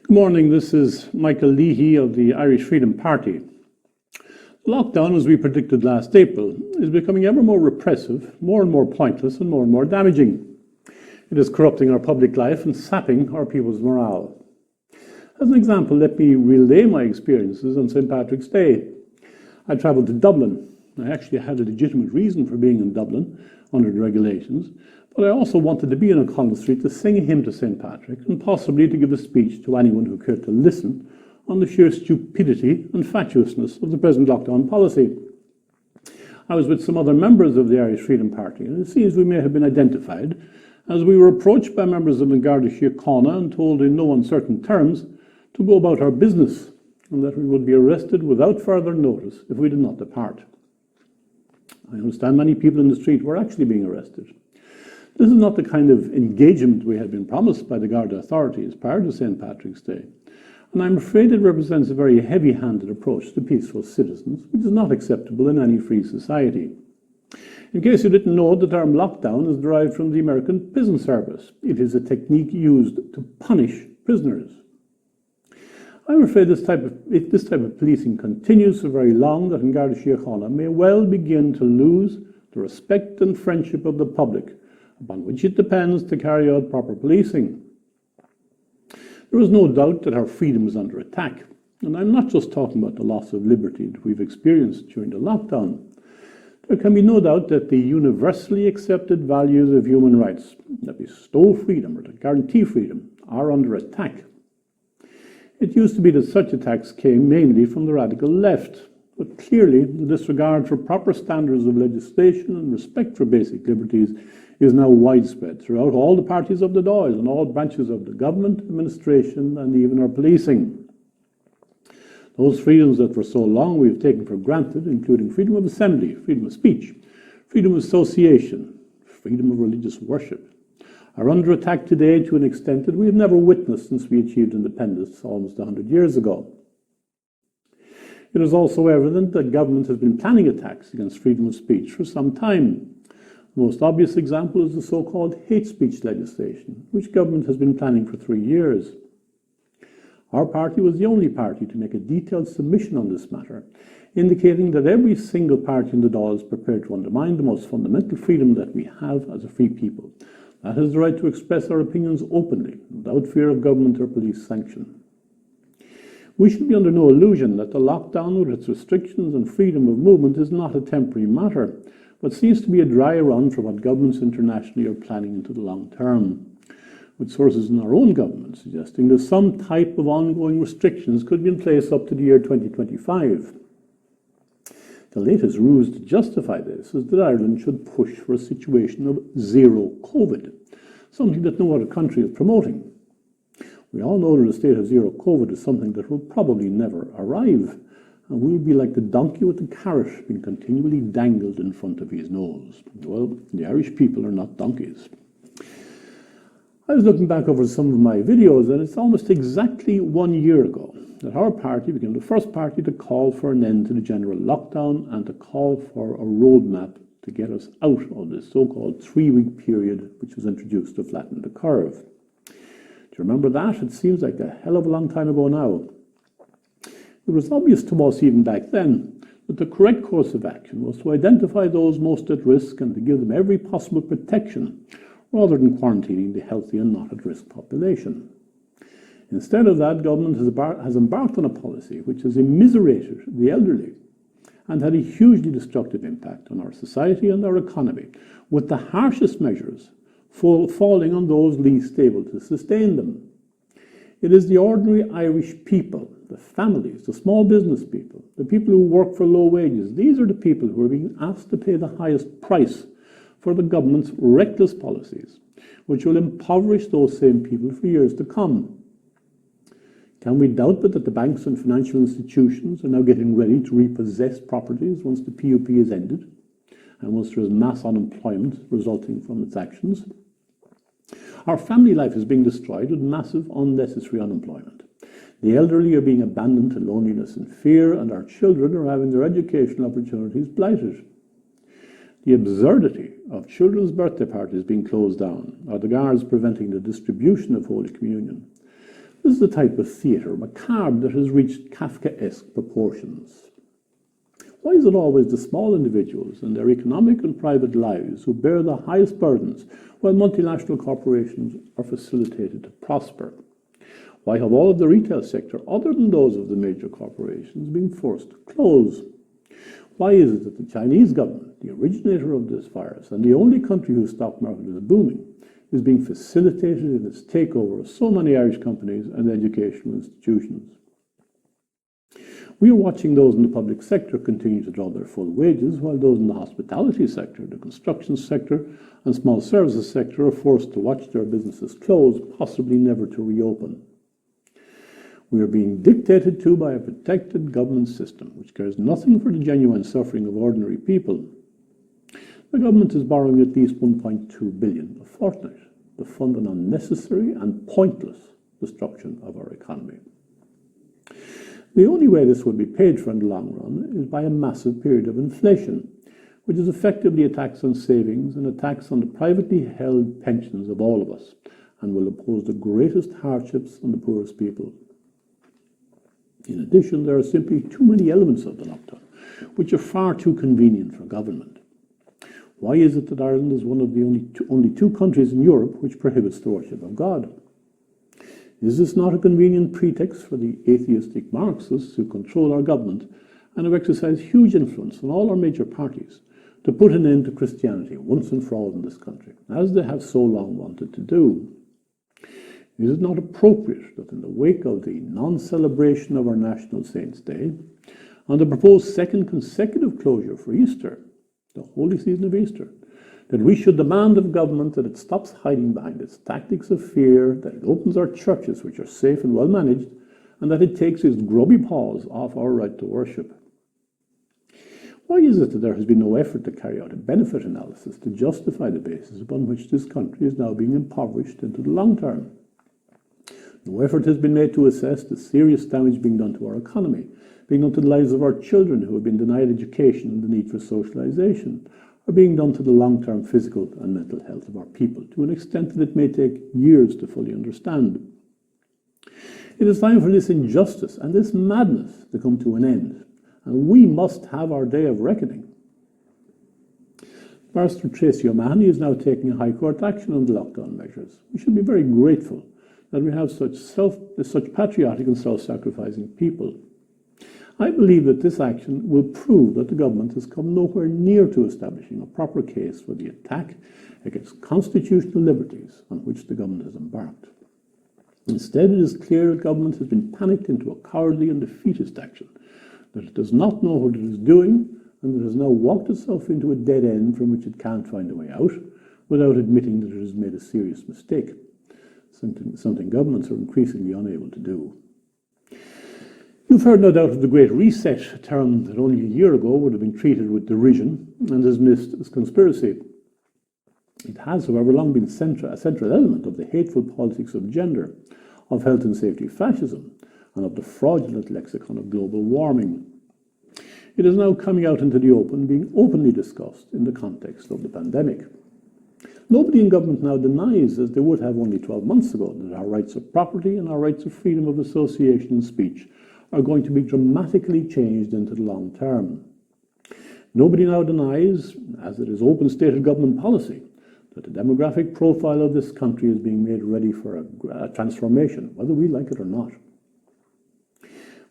Good morning, this is Michael Leahy of the Irish Freedom Party. Lockdown, as we predicted last April, is becoming ever more repressive, more and more pointless and more damaging. It is corrupting our public life and sapping our people's morale. As an example, let me relay my experiences on St. Patrick's Day. I travelled to Dublin. I actually had a legitimate reason for being in Dublin under the regulations, but I also wanted to be in O'Connell Street to sing a hymn to St. Patrick and possibly to give a speech to anyone who cared to listen on the sheer stupidity and fatuousness of the present lockdown policy. I was with some other members of the Irish Freedom Party, and it seems we may have been identified as we were approached by members of the Garda Síochána and told in no uncertain terms to go about our business and that we would be arrested without further notice if we did not depart. I understand many people in the street were actually being arrested. This is not the kind of engagement we had been promised by the Garda authorities prior to St. Patrick's Day, and I'm afraid it represents a very heavy-handed approach to peaceful citizens, which is not acceptable in any free society. In case you didn't know, the term lockdown is derived from the American Prison Service. It is a technique used to punish prisoners. I'm afraid if this type of policing continues for very long, that Garda Síochána may well begin to lose the respect and friendship of the public, upon which it depends to carry out proper policing. There is no doubt that our freedom is under attack, and I'm not just talking about the loss of liberty that we've experienced during the lockdown. There can be no doubt that the universally accepted values of human rights that bestow freedom or that guarantee freedom are under attack. It used to be that such attacks came mainly from the radical left, but clearly the disregard for proper standards of legislation and respect for basic liberties is now widespread throughout all the parties of the Dáil and all branches of the government, administration, and even our policing. Those freedoms that for so long we've taken for granted, including freedom of assembly, freedom of speech, freedom of association, freedom of religious worship, are under attack today to an extent that we have never witnessed since we achieved independence almost 100 years ago. It is also evident that government has been planning attacks against freedom of speech for some time. The most obvious example is the so-called hate speech legislation, which government has been planning for 3 years. Our party was the only party to make a detailed submission on this matter, indicating that every single party in the Dáil is prepared to undermine the most fundamental freedom that we have as a free people. That is the right to express our opinions openly, without fear of government or police sanction. We should be under no illusion that the lockdown with its restrictions and freedom of movement is not a temporary matter, but seems to be a dry run for what governments internationally are planning into the long term, with sources in our own government suggesting that some type of ongoing restrictions could be in place up to the year 2025. The latest ruse to justify this is that Ireland should push for a situation of zero COVID, something that no other country is promoting. We all know that a state of zero COVID is something that will probably never arrive, and we'll be like the donkey with the carrot being continually dangled in front of his nose. Well, the Irish people are not donkeys. I was looking back over some of my videos, and it's almost exactly 1 year ago that our party became the first party to call for an end to the general lockdown and to call for a roadmap to get us out of this so-called 3-week period which was introduced to flatten the curve. Do you remember that? It seems like a hell of a long time ago now. It was obvious to us even back then that the correct course of action was to identify those most at risk and to give them every possible protection, rather than quarantining the healthy and not at risk population. Instead of that, government has embarked on a policy which has immiserated the elderly and had a hugely destructive impact on our society and our economy, with the harshest measures falling on those least able to sustain them. It is the ordinary Irish people, the families, the small business people, the people who work for low wages. These are the people who are being asked to pay the highest price for the government's reckless policies, which will impoverish those same people for years to come. Can we doubt that the banks and financial institutions are now getting ready to repossess properties once the PUP is ended and once there is mass unemployment resulting from its actions? Our family life is being destroyed with massive unnecessary unemployment. The elderly are being abandoned to loneliness and fear, and our children are having their educational opportunities blighted. The absurdity of children's birthday parties being closed down, or the guards preventing the distribution of Holy Communion. This is the type of theatre, macabre, that has reached Kafkaesque proportions. Why is it always the small individuals and their economic and private lives who bear the highest burdens, while multinational corporations are facilitated to prosper? Why have all of the retail sector, other than those of the major corporations, been forced to close? Why is it that the Chinese government, the originator of this virus, and the only country whose stock market is booming, is being facilitated in its takeover of so many Irish companies and educational institutions? We are watching those in the public sector continue to draw their full wages, while those in the hospitality sector, the construction sector, and small services sector are forced to watch their businesses close, possibly never to reopen. We are being dictated to by a protected government system, which cares nothing for the genuine suffering of ordinary people. The government is borrowing at least 1.2 billion a fortnight to fund an unnecessary and pointless destruction of our economy. The only way this will be paid for in the long run is by a massive period of inflation, which is effectively a tax on savings and a tax on the privately held pensions of all of us, and will impose the greatest hardships on the poorest people. In addition, there are simply too many elements of the lockdown, which are far too convenient for government. Why is it that Ireland is one of the only two countries in Europe which prohibits the worship of God? Is this not a convenient pretext for the atheistic Marxists who control our government and have exercised huge influence on all our major parties to put an end to Christianity once and for all in this country, as they have so long wanted to do? Is it not appropriate that in the wake of the non-celebration of our National Saints' Day and the proposed second consecutive closure for Easter, the holy season of Easter, that we should demand of government that it stops hiding behind its tactics of fear, that it opens our churches, which are safe and well managed, and that it takes its grubby paws off our right to worship? Why is it that there has been no effort to carry out a benefit analysis to justify the basis upon which this country is now being impoverished into the long term? No effort has been made to assess the serious damage being done to our economy, being done to the lives of our children who have been denied education and the need for socialization, or being done to the long-term physical and mental health of our people, to an extent that it may take years to fully understand. It is time for this injustice and this madness to come to an end, and we must have our day of reckoning. Barrister Tracy O'Mahony is now taking a High Court action on the lockdown measures. We should be very grateful that we have such patriotic and self-sacrificing people. I believe that this action will prove that the government has come nowhere near to establishing a proper case for the attack against constitutional liberties on which the government has embarked. Instead, it is clear that government has been panicked into a cowardly and defeatist action, that it does not know what it is doing, and that it has now walked itself into a dead end from which it can't find a way out, without admitting that it has made a serious mistake, something governments are increasingly unable to do. You've heard, no doubt, of the Great Reset, a term that only a year ago would have been treated with derision and dismissed as conspiracy. It has, however, long been a central element of the hateful politics of gender, of health and safety fascism, and of the fraudulent lexicon of global warming. It is now coming out into the open, being openly discussed in the context of the pandemic. Nobody in government now denies, as they would have only 12 months ago, that our rights of property and our rights of freedom of association and speech are going to be dramatically changed into the long term. Nobody now denies, as it is open stated government policy, that the demographic profile of this country is being made ready for a transformation, whether we like it or not.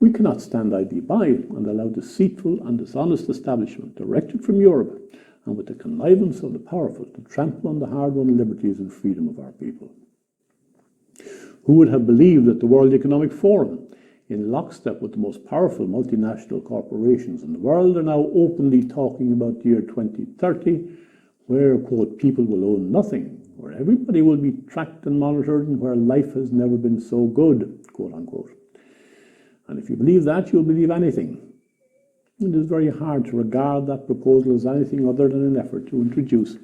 We cannot stand idly by and allow deceitful and dishonest establishment directed from Europe and with the connivance of the powerful to trample on the hard-won liberties and freedom of our people. Who would have believed that the World Economic Forum, in lockstep with the most powerful multinational corporations in the world, are now openly talking about the year 2030, where, quote, people will own nothing, where everybody will be tracked and monitored, and where life has never been so good, quote unquote. And if you believe that, you'll believe anything. It is very hard to regard that proposal as anything other than an effort to introduce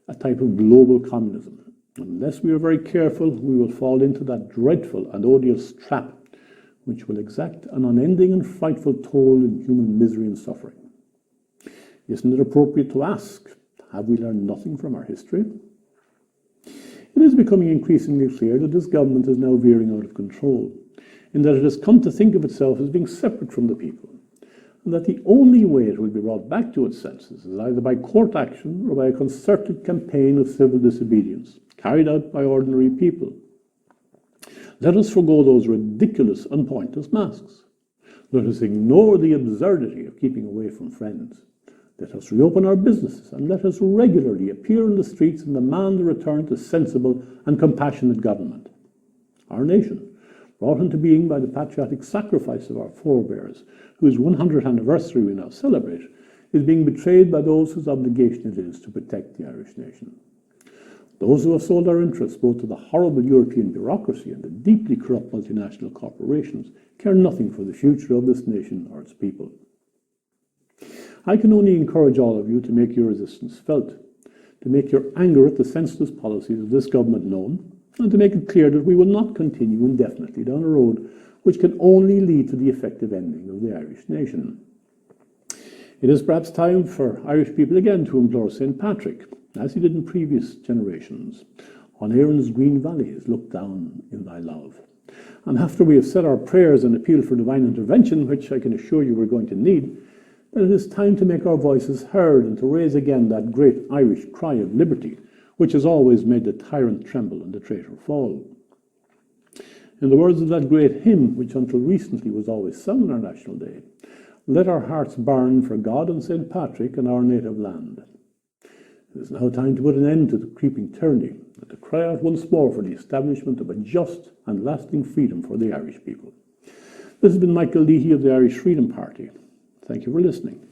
a type of global communism. Unless we are very careful, we will fall into that dreadful and odious trap which will exact an unending and frightful toll in human misery and suffering. Isn't it appropriate to ask, have we learned nothing from our history? It is becoming increasingly clear that this government is now veering out of control, in that it has come to think of itself as being separate from the people, and that the only way it will be brought back to its senses is either by court action or by a concerted campaign of civil disobedience, carried out by ordinary people. Let us forego those ridiculous and pointless masks. Let us ignore the absurdity of keeping away from friends. Let us reopen our businesses, and let us regularly appear in the streets and demand a return to sensible and compassionate government. Our nation, brought into being by the patriotic sacrifice of our forebears, whose 100th anniversary we now celebrate, is being betrayed by those whose obligation it is to protect the Irish nation. Those who have sold our interests both to the horrible European bureaucracy and the deeply corrupt multinational corporations care nothing for the future of this nation or its people. I can only encourage all of you to make your resistance felt, to make your anger at the senseless policies of this government known, and to make it clear that we will not continue indefinitely down a road which can only lead to the effective ending of the Irish nation. It is perhaps time for Irish people again to implore St. Patrick, as he did in previous generations, on Erin's green valleys, look down in thy love. And after we have said our prayers and appealed for divine intervention, which I can assure you we're going to need, then it is time to make our voices heard and to raise again that great Irish cry of liberty, which has always made the tyrant tremble and the traitor fall. In the words of that great hymn, which until recently was always sung on our National Day, let our hearts burn for God and St. Patrick and our native land. It is now time to put an end to the creeping tyranny and to cry out once more for the establishment of a just and lasting freedom for the Irish people. This has been Michael Leahy of the Irish Freedom Party. Thank you for listening.